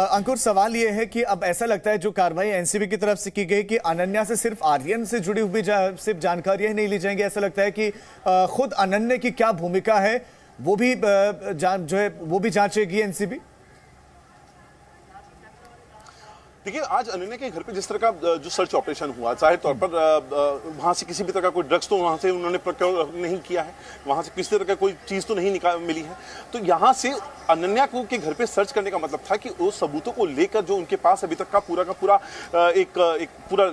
अंकुर, सवाल यह है कि अब ऐसा लगता है जो कार्रवाई एनसीबी की तरफ से की गई कि अनन्या से सिर्फ आर्यन से जुड़ी हुई सिर्फ जानकारियां नहीं ली जाएंगी। ऐसा लगता है कि खुद अनन्या की क्या भूमिका है वो भी वो भी जांचेगी एनसीबी। देखिए, आज अनन्या के घर पे जिस तरह का जो सर्च ऑपरेशन हुआ, जाहिर तौर पर वहां से किसी भी तरह का कोई ड्रग्स तो वहां से उन्होंने प्रोक्योर नहीं किया है, वहां से किसी तरह का कोई चीज तो नहीं मिली है। तो यहां से अनन्या को के घर पे सर्च करने का मतलब था कि उस सबूतों को लेकर जो उनके पास अभी तक का पूरा एक पूरा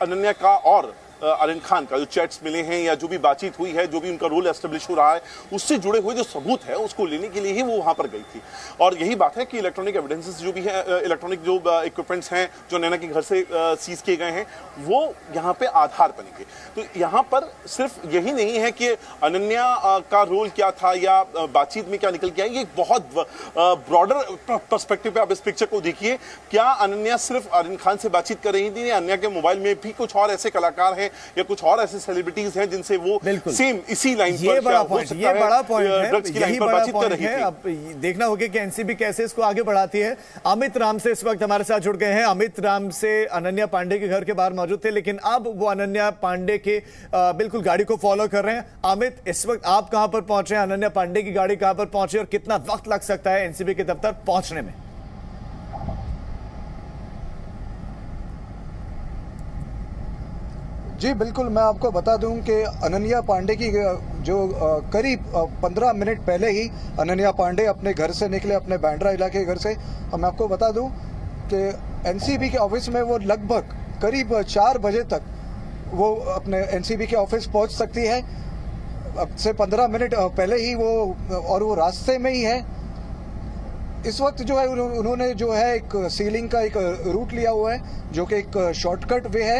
अनन्या का और आर्यन खान का जो चैट्स मिले हैं या जो भी बातचीत हुई है, जो भी उनका रोल एस्टेब्लिश हो रहा है, उससे जुड़े हुए जो सबूत है उसको लेने के लिए ही वो वहां पर गई थी। और यही बात है कि इलेक्ट्रॉनिक एविडेंसेस जो भी है, इलेक्ट्रॉनिक जो इक्विपमेंट्स हैं जो नैना के घर से सीज किए गए हैं, वो यहाँ पे आधार बनेंगे। तो यहाँ पर सिर्फ यही नहीं है कि अनन्या का रोल क्या था या बातचीत में क्या निकल के आई, ये बहुत ब्रॉडर पर्सपेक्टिव पे आप इस पिक्चर को देखिए। क्या अनन्या सिर्फ आर्यन खान से बातचीत कर रही थी? अनन्या के मोबाइल में भी कुछ और ऐसे कलाकार हैं या कुछ और ऐसे सेलिब्रिटीज हैं जिनसे वो सेम इसी लाइन पर ये बड़ा पॉइंट है, ड्रग्स की लाइन पर बातचीत कर रही थी। अब देखना होगा कि एनसीबी कैसे इसको आगे बढ़ाती है। अमित राम से इस वक्त हमारे साथ जुड़ गए हैं। अमित राम से अनन्या पांडे के घर के बाहर मौजूद थे, लेकिन अब वो अनन्या पांडे के बिल्कुल गाड़ी को फॉलो कर रहे हैं। अमित, इस वक्त आप कहां पर पहुंचे हैं? अनन्या पांडे की गाड़ी कहां पर पहुंचे और कितना वक्त लग सकता है एनसीबी के दफ्तर पहुंचने में? जी बिल्कुल, मैं आपको बता दूं कि अनन्या पांडे की जो करीब 15 मिनट पहले ही अनन्या पांडे अपने घर से निकले, अपने बांद्रा इलाके के घर से। मैं आपको बता दूं कि एनसीबी के ऑफिस में वो लगभग करीब 4 बजे तक वो अपने एनसीबी के ऑफिस पहुंच सकती है। अब से 15 मिनट पहले ही वो रास्ते में ही है इस वक्त। जो है उन्होंने जो है एक सीलिंग का एक रूट लिया हुआ है, जो कि एक शॉर्टकट वे है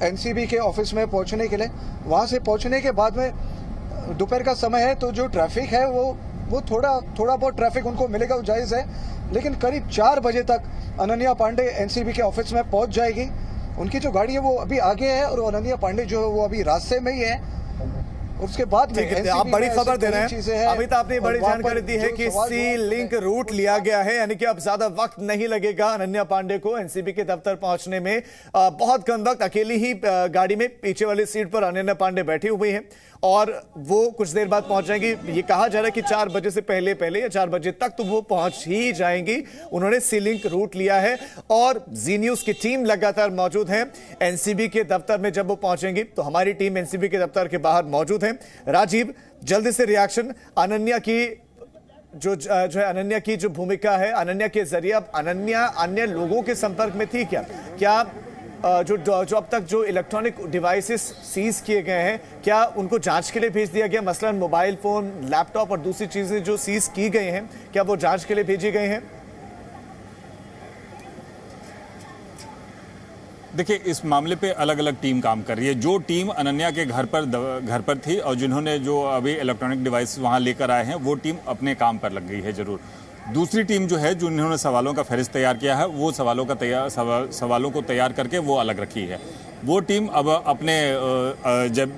एनसीबी के ऑफिस में पहुंचने के लिए। वहां से पहुंचने के बाद में दोपहर का समय है, तो जो ट्रैफिक है वो थोड़ा बहुत ट्रैफिक उनको मिलेगा, वो जायज़ है। लेकिन करीब 4 बजे तक अनन्या पांडे एनसीबी के ऑफिस में पहुंच जाएगी। उनकी जो गाड़ी है वो अभी आगे है और अनन्या पांडे जो है वो अभी रास्ते में ही है। उसके बाद में आप बड़ी खबर दे रहे हैं। अभी तो आपने बड़ी जानकारी दी है कि सी लिंक रूट लिया गया है, यानी कि अब ज्यादा वक्त नहीं लगेगा अनन्या पांडे को एनसीबी के दफ्तर पहुंचने में। बहुत कम वक्त, अकेली ही गाड़ी में पीछे वाली सीट पर अनन्या पांडे बैठी हुई हैं और वो कुछ देर बाद पहुंच जाएंगी। ये कहा जा रहा है कि 4 बजे से पहले या 4 बजे तक तो वो पहुंच ही जाएंगी। उन्होंने सी लिंक रूट लिया है और जी न्यूज की टीम लगातार मौजूद है एनसीबी के दफ्तर में। जब वो पहुंचेंगी तो हमारी टीम एनसीबी के दफ्तर के बाहर मौजूद है। राजीव, जल्दी से रिएक्शन, अनन्या की जो है अनन्या की जो भूमिका है, अनन्या के जरिए अब अनन्या अन्य लोगों के संपर्क में थी क्या जो अब तक जो इलेक्ट्रॉनिक डिवाइसेस सीज किए गए हैं, क्या उनको जांच के लिए भेज दिया गया? मसलन मोबाइल फोन, लैपटॉप और दूसरी चीजें जो सीज की गई हैं, क्या वो जांच के लिए भेजी गई हैं? देखिए, इस मामले पे अलग अलग टीम काम कर रही है। जो टीम अनन्या के घर पर थी और जिन्होंने जो अभी इलेक्ट्रॉनिक डिवाइस वहां लेकर आए हैं, वो टीम अपने काम पर लग गई है जरूर। दूसरी टीम जो है, जो इन्होंने सवालों का फहरिस्त तैयार किया है, वो सवालों को तैयार करके वो अलग रखी है। वो टीम अब अपने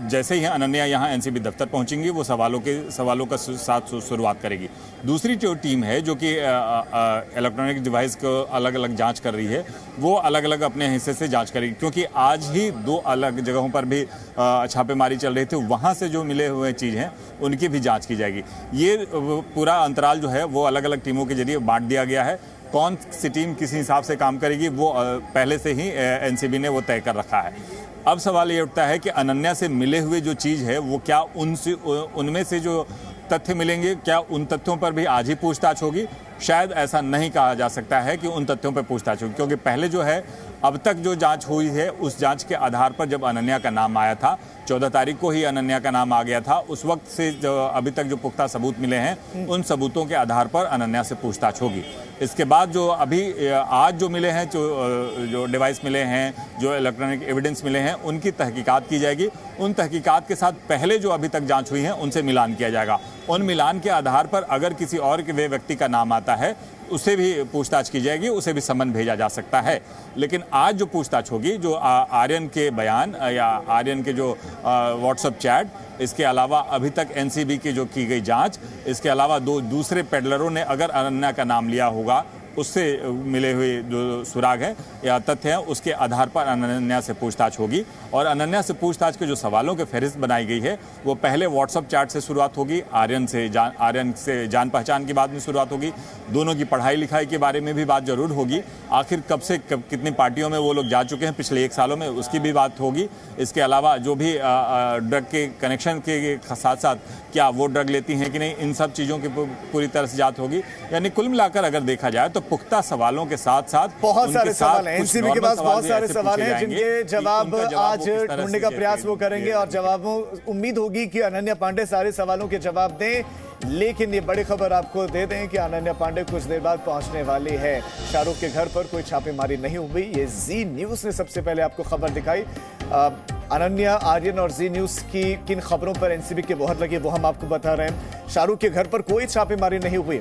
जैसे ही अनन्या यहाँ एनसीबी दफ्तर पहुंचेंगी, वो सवालों का साथ शुरुआत करेगी। दूसरी जो टीम है, जो कि इलेक्ट्रॉनिक डिवाइस को अलग अलग जांच कर रही है, वो अलग अलग अपने हिस्से से जांच करेगी। क्योंकि आज ही 2 अलग जगहों पर भी छापेमारी चल रही थी, वहाँ से जो मिले हुए चीज़ हैं उनकी भी जाँच की जाएगी। ये पूरा अंतराल जो है वो अलग अलग टीमों के जरिए बांट दिया गया है। कौन सी टीम किस हिसाब से काम करेगी वो पहले से ही एनसीबी ने वो तय कर रखा है। अब सवाल ये उठता है कि अनन्या से मिले हुए जो चीज़ है वो क्या उनमें से जो तथ्य मिलेंगे, क्या उन तथ्यों पर भी आज ही पूछताछ होगी? शायद ऐसा नहीं कहा जा सकता है कि उन तथ्यों पर पूछताछ होगी, क्योंकि पहले जो है अब तक जो जांच हुई है, उस जांच के आधार पर जब अनन्या का नाम आया था, 14 तारीख को ही अनन्या का नाम आ गया था, उस वक्त से जो अभी तक जो पुख्ता सबूत मिले हैं, उन सबूतों के आधार पर अनन्या से पूछताछ होगी। इसके बाद जो अभी आज जो मिले हैं, जो डिवाइस मिले हैं, जो इलेक्ट्रॉनिक एविडेंस मिले हैं, उनकी तहकीकात की जाएगी। उन तहकीकात के साथ पहले जो अभी तक जांच हुई है उनसे मिलान किया जाएगा। उन मिलान के आधार पर अगर किसी और के वे व्यक्ति का नाम आता है उसे भी पूछताछ की जाएगी, उसे भी समन भेजा जा सकता है। लेकिन आज जो पूछताछ होगी, जो आर्यन के बयान या आर्यन के जो व्हाट्सएप चैट, इसके अलावा अभी तक एनसीबी की जो की गई जांच, इसके अलावा दो दूसरे पेडलरों ने अगर अनन्या का नाम लिया होगा, उससे मिले हुए जो सुराग है या तथ्य हैं, उसके आधार पर अनन्या से पूछताछ होगी। और अनन्या से पूछताछ के जो सवालों की फहरिस्त बनाई गई है वो पहले व्हाट्सएप चैट से शुरुआत होगी, आर्यन से जान पहचान की बात में शुरुआत होगी, दोनों की पढ़ाई लिखाई के बारे में भी बात जरूर होगी, आखिर कब से कितनी पार्टियों में वो लोग जा चुके हैं पिछले 1 सालों में, उसकी भी बात होगी। इसके अलावा जो भी ड्रग के कनेक्शन के साथ साथ क्या वो ड्रग लेती हैं कि नहीं, इन सब चीज़ों की पूरी तरह से जांच होगी। यानी कुल मिलाकर अगर देखा जाए तो पुख्ता सवालों के साथ साथ बहुत सारे सवाल हैं, एनसीबी के पास बहुत सारे सवाल हैं जिनके जवाब आज ढूंढने का प्रयास वो करेंगे और जवाबों उम्मीद होगी कि अनन्या पांडे सारे सवालों के जवाब दें। लेकिन ये बड़ी खबर आपको दे दें कि अनन्या पांडे कुछ देर बाद पहुंचने वाली है। शाहरुख के घर पर कोई छापेमारी नहीं हुई, ये जी न्यूज ने सबसे पहले आपको खबर दिखाई। अनन्या, आर्यन और जी न्यूज की किन खबरों पर एनसीबी की मोहर लगी वो हम आपको बता रहे हैं। शाहरुख के घर पर कोई छापेमारी नहीं हुई,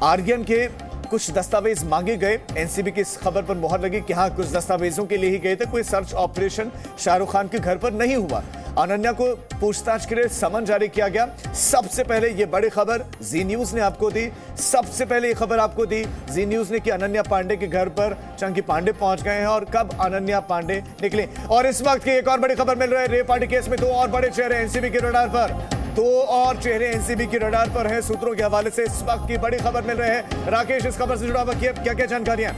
आर्यन के कुछ दस्तावेज मांगे गए, एनसीबी की इस खबर पर मोहर लगी कि हाँ कुछ दस्तावेजों के लिए ही गए थे, कोई सर्च ऑपरेशन शाहरुख खान के घर पर नहीं हुआ। अनन्या को पूछताछ के लिए समन जारी किया गया। सबसे पहले ये बड़ी खबर जी न्यूज ने आपको दी, सबसे पहले ये खबर आपको दी जी न्यूज ने कि अनन्या पांडे के घर पर चंकी पांडे पहुंच गए हैं और कब अनन्या पांडे निकले। और इस वक्त की एक और बड़ी खबर मिल रही है, रेप पार्टी केस में 2 और बड़े चेहरे एनसीबी के रडार पर, 2 और चेहरे एनसीबी की रडार पर है। सूत्रों के हवाले से इस वक्त की बड़ी खबर मिल रही है। राकेश, इस खबर से जुड़ा हुआ क्या क्या जानकारियां?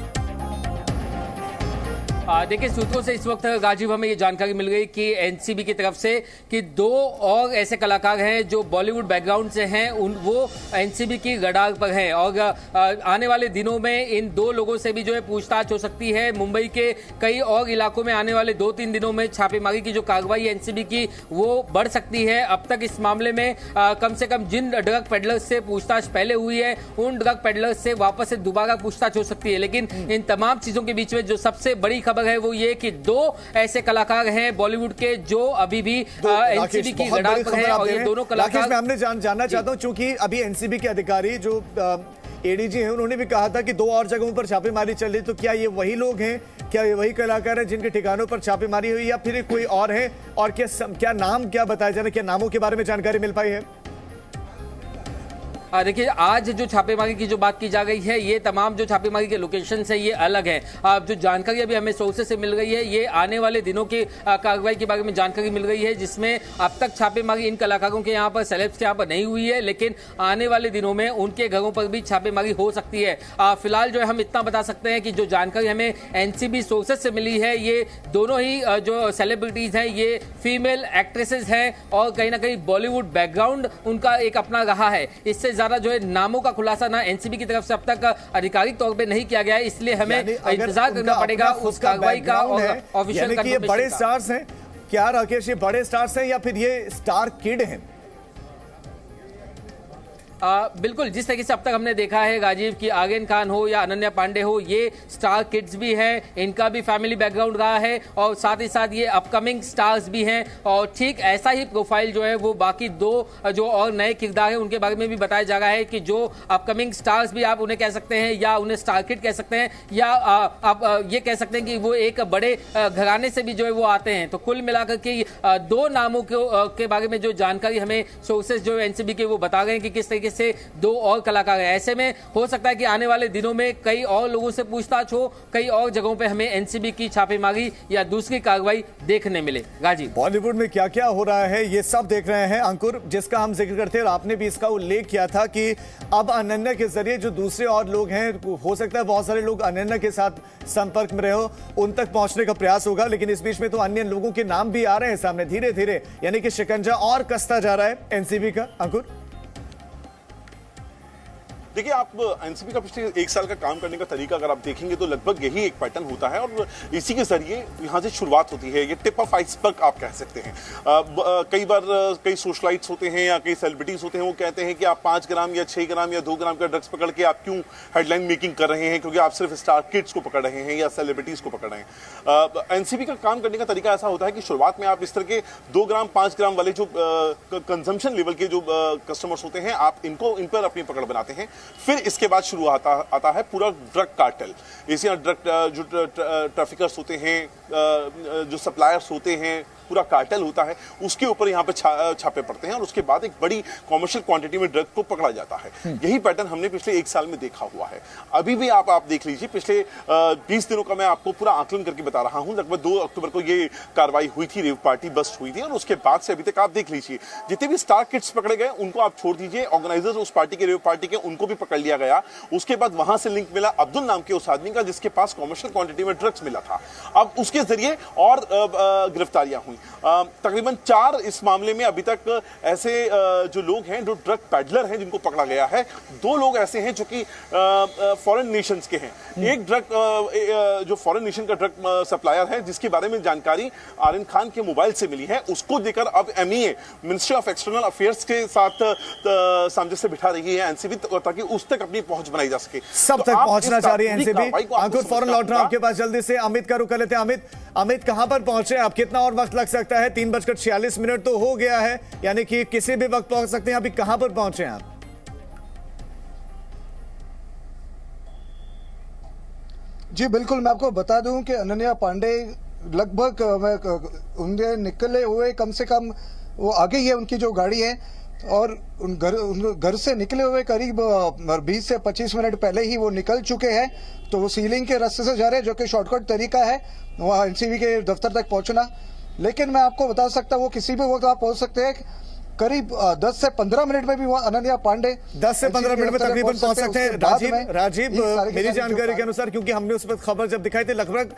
देखिए, सूत्रों से इस वक्त गाजीब हमें ये जानकारी मिल गई कि एनसीबी की तरफ से कि 2 और ऐसे कलाकार हैं जो बॉलीवुड बैकग्राउंड से हैं, वो एनसीबी की रडार पर हैं और आने वाले दिनों में इन 2 लोगों से भी जो है पूछताछ हो सकती है। मुंबई के कई और इलाकों में आने वाले 2-3 दिनों में छापेमारी की जो कार्रवाई है एनसीबी की वो बढ़ सकती है। अब तक इस मामले में कम से कम जिन ड्रग पेडलर्स से पूछताछ पहले हुई है उन ड्रग पेडलर्स से वापस से दोबारा पूछताछ हो सकती है। लेकिन इन तमाम चीजों के बीच में जो सबसे बड़ी खबर है वो ये कि 2 ऐसे कलाकार हैं बॉलीवुड के जो अभी भी एनसीबी की रडार पर हैं और ये दोनों कलाकार। मैं हमने जानना चाहता हूं, चूंकि अभी एनसीबी के अधिकारी जो एडीजी हैं उन्होंने भी कहा था कि 2 और जगहों पर छापेमारी चल रही, तो क्या ये वही लोग हैं, क्या ये वही कलाकार हैं जिनके ठिकानों पर छापेमारी हुई या फिर कोई और है? और क्या नाम क्या बताया जा रहा है, क्या नामों के बारे में जानकारी मिल पाई है? देखिए, आज जो छापेमारी की जो बात की जा रही है ये तमाम जो छापेमारी के लोकेशन है ये अलग है। जो जानकारी अभी हमें सोर्सेस से मिल रही है ये आने वाले दिनों की कार्रवाई के बारे में जानकारी मिल रही है, जिसमें अब तक छापेमारी इन कलाकारों के यहाँ पर, सेलेब्स के यहाँ पर नहीं हुई है, लेकिन आने वाले दिनों में उनके घरों पर भी छापेमारी हो सकती है। फिलहाल जो है हम इतना बता सकते हैं कि जो जानकारी हमें एनसीबी सोर्सेस से मिली है ये दोनों ही जो सेलिब्रिटीज हैं ये फीमेल एक्ट्रेसेस हैं और कहीं ना कहीं बॉलीवुड बैकग्राउंड उनका एक अपना रहा है। इससे ज्यादा जो है नामों का खुलासा ना एनसीबी की तरफ से अब तक आधिकारिक तौर पे नहीं किया गया है, इसलिए हमें इंतजार करना पड़ेगा उस कार्रवाई का और ऑफिशियल कंफर्मेशन। ये बड़े स्टार्स हैं क्या राकेश, ये बड़े स्टार्स हैं या फिर ये स्टार किड हैं? बिल्कुल, जिस तरीके से अब तक हमने देखा है राजीव की आर्यन खान हो या अनन्या पांडे हो, ये स्टार किड्स भी हैं, इनका भी फैमिली बैकग्राउंड रहा है और साथ ही साथ ये अपकमिंग स्टार्स भी हैं और ठीक ऐसा ही प्रोफाइल जो है वो बाकी 2 जो और नए किरदार हैं उनके बारे में भी बताया जा रहा है कि जो अपकमिंग स्टार्स भी आप उन्हें कह सकते हैं या उन्हें स्टार किड कह सकते हैं या आप ये कह सकते हैं कि वो एक बड़े घराने से भी जो है वो आते हैं। तो कुल मिलाकर के 2 नामों के बारे में जो जानकारी हमें सोर्सेज जो एनसीबी के वो बता रहे हैं कि किस तरीके से 2 और कलाकार हैं। ऐसे में हो सकता है कि आने वाले दिनों में कई और लोगों से पूछताछ हो, कई और जगहों पे हमें एनसीबी की छापेमारी या दूसरी कार्रवाई देखने मिले। गाजी, बॉलीवुड में क्या क्या हो रहा है ये सब देख रहे हैं अंकुर, जिसका हम जिक्र करते हैं और आपने भी इसका उल्लेख किया था कि अब अनन्या के जरिए जो दूसरे और लोग हैं, हो सकता है बहुत सारे लोग अनन्या के साथ संपर्क में रहे हो, उन तक पहुंचने का प्रयास होगा, लेकिन इस बीच में तो अन्य लोगों के नाम भी आ रहे हैं सामने धीरे धीरे, यानी कि शिकंजा और कसता जा रहा है एनसीबी का। अंकुर, देखिए, आप एनसीबी का पिछले 1 साल का काम करने का तरीका अगर आप देखेंगे तो लगभग यही एक पैटर्न होता है और इसी के जरिए यहाँ से शुरुआत होती है। ये टिप ऑफ आइसबर्ग आप कह सकते हैं। कई बार कई सोशलाइट्स होते हैं या कई सेलिब्रिटीज होते हैं, वो कहते हैं कि आप 5 ग्राम या 6 ग्राम या 2 ग्राम का ड्रग्स पकड़ के आप क्यों हेडलाइन मेकिंग कर रहे हैं, क्योंकि आप सिर्फ स्टार किड्स को पकड़ रहे हैं या सेलिब्रिटीज को पकड़ रहे हैं। एनसीबी का काम करने का तरीका ऐसा होता है कि शुरुआत में आप इस तरह के 2 ग्राम 5 ग्राम वाले जो कंजम्पशन लेवल के जो कस्टमर्स होते हैं, आप इन पर अपनी पकड़ बनाते हैं। फिर इसके बाद शुरू आता है पूरा ड्रग कार्टेल। इसी ड्रग जो ट्रैफिकर्स होते हैं, जो सप्लायर्स होते हैं, पूरा कार्टेल होता है, उसके ऊपर यहाँ पे छापे पड़ते हैं और उसके बाद एक बड़ी कॉमर्शियल क्वांटिटी में ड्रग को पकड़ा जाता है। यही पैटर्न हमने पिछले 1 साल में देखा हुआ है। अभी भी आप देख लीजिए, पिछले 20 दिनों का मैं आपको पूरा आकलन करके बता रहा हूं। लगभग 2 अक्टूबर को ये कार्रवाई हुई थी, रेव पार्टी बस्ट हुई थी और उसके बाद से अभी तक आप देख लीजिए, जितने भी स्टार किड्स पकड़े गए उनको आप छोड़ दीजिए, ऑर्गेनाइजर्स उस पार्टी के, रेव पार्टी के, उनको भी पकड़ लिया गया। उसके बाद वहां से लिंक मिला अब्दुल नाम के उस आदमी का, जिसके पास कॉमर्शियल क्वांटिटी में ड्रग्स मिला था। अब उसके जरिए और गिरफ्तारियां हुई। तकरीबन 4 इस मामले में अभी तक ऐसे जो लोग हैं, जो ड्रग पैडलर हैं, जिनको पकड़ा गया है। 2 लोग ऐसे हैं जो कि फॉरेन नेशंस के हैं। एक ड्रग जो फॉरेन नेशन का ड्रग सप्लायर है, जिसके बारे में जानकारी आर्यन खान के मोबाइल से मिली है, उसको लेकर अब MEA ministry of external affairs के साथ सामंजस्य बिठा रही है एनसीबी, ताकि उस तक अपनी पहुंच बनाई जा सके। सब तक पहुंचना चाह रही है एनसीबी। अंकुर, फौरन लौट रहा हूं आपके पास जल्दी से। अमित का रुख कर लेते हैं। अमित कहां पर पहुंचे आप? कितना और वक्त लग सकता है? 3:46 तो हो गया है, यानी कि किसी भी वक्त पहुंच सकते हैं। अभी कहां पर पहुंचे हैं आप? जी बिल्कुल, मैं आपको बता दूं कि अनन्या पांडे लगभग उनके निकले हुए कम से कम वो आगे ही है, उनकी जो गाड़ी है, और उन घर से निकले हुए करीब 20 से 25 मिनट पहले ही वो निकल चुके हैं। तो वो सीलिंग के रास्ते से जा रहे हैं, जो कि शॉर्टकट तरीका है वहाँ एनसीबी के दफ्तर तक पहुंचना। लेकिन मैं आपको बता सकता हूँ वो किसी भी वक्त आप पहुंच सकते हैं। करीब 10 से 15 मिनट में भी वहाँ अनन्या पांडे 10 से 15 मिनट में तकरीबन पहुंच सकते हैं। राजीव, मेरी जानकारी के अनुसार, क्योंकि हमने उस वक्त खबर जब दिखाई थी, लगभग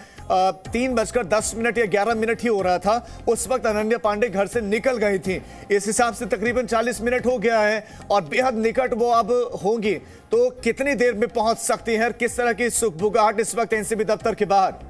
3:10 या 11 मिनट ही हो रहा था, उस वक्त अनन्या पांडे घर से निकल गई थी। इस हिसाब से तकरीबन 40 मिनट हो गया है और बेहद निकट वो अब होंगी। तो कितनी देर में पहुंच सकती है? किस तरह की सुखबुगाहट इस वक्त एनसीबी दफ्तर के बाहर?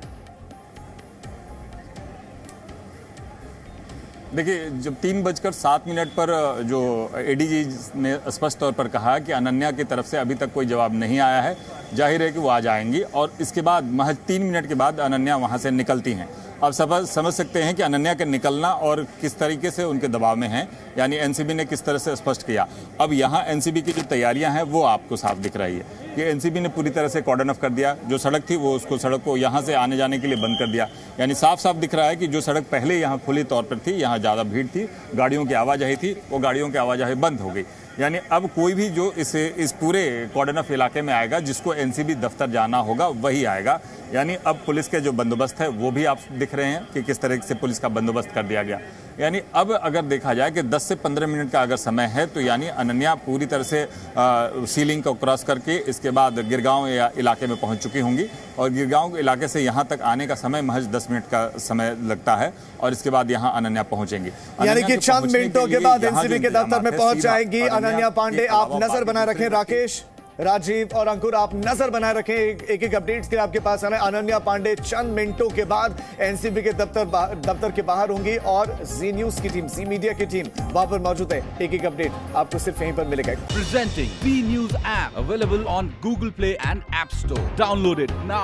देखिए, जब 3:07 पर जो एडीजी ने स्पष्ट तौर पर कहा कि अनन्या की तरफ से अभी तक कोई जवाब नहीं आया है, जाहिर है कि वो आ जाएंगी और इसके बाद महज 3 मिनट के बाद अनन्या वहां से निकलती हैं। अब समझ सकते हैं कि अनन्या के निकलना और किस तरीके से उनके दबाव में हैं, यानी एनसीबी ने किस तरह से स्पष्ट किया। अब यहाँ एनसीबी की जो तैयारियां हैं वो आपको साफ दिख रही है कि एनसीबी ने पूरी तरह से कॉर्डन ऑफ कर दिया। जो सड़क थी वो सड़क को यहाँ से आने जाने के लिए बंद कर दिया। यानी साफ साफ दिख रहा है कि जो सड़क पहले यहाँ खुली तौर पर थी, यहाँ ज़्यादा भीड़ थी, गाड़ियों की आवाजाही थी, वो गाड़ियों की आवाजाही बंद हो गई। यानी अब कोई भी जो इस पूरे कॉर्डन ऑफ इलाके में आएगा, जिसको एनसीबी दफ्तर जाना होगा, वही आएगा। यानी अब पुलिस के जो बंदोबस्त है वो भी आप दिख रहे हैं कि किस तरह से पुलिस का बंदोबस्त कर दिया गया। यानी अब अगर देखा जाए कि 10 से 15 मिनट का अगर समय है, तो यानी अनन्या पूरी तरह से सीलिंग को क्रॉस करके इसके बाद गिरगांव या इलाके में पहुंच चुकी होंगी और गिरगांव इलाके से यहाँ तक आने का समय महज 10 मिनट का समय लगता है और इसके बाद यहाँ अनन्या पहुंचेंगी। यानी कि चंद मिनटों के बाद एनसीबी के दफ्तर में पहुंच जाएंगी अनन्या पांडे। आप नजर बनाए रखें, राकेश, राजीव और अंकुर, आप नजर बनाए रखें। एक एक अपडेट्स के आपके पास आना है। अनन्या पांडे चंद मिनटों के बाद एनसीबी के दफ्तर के बाहर होंगी और जी न्यूज की टीम, जी मीडिया की टीम वहां पर मौजूद है। एक एक अपडेट आपको सिर्फ यहीं पर मिलेगा। Presenting B News app available on Google Play and App Store. Download it now.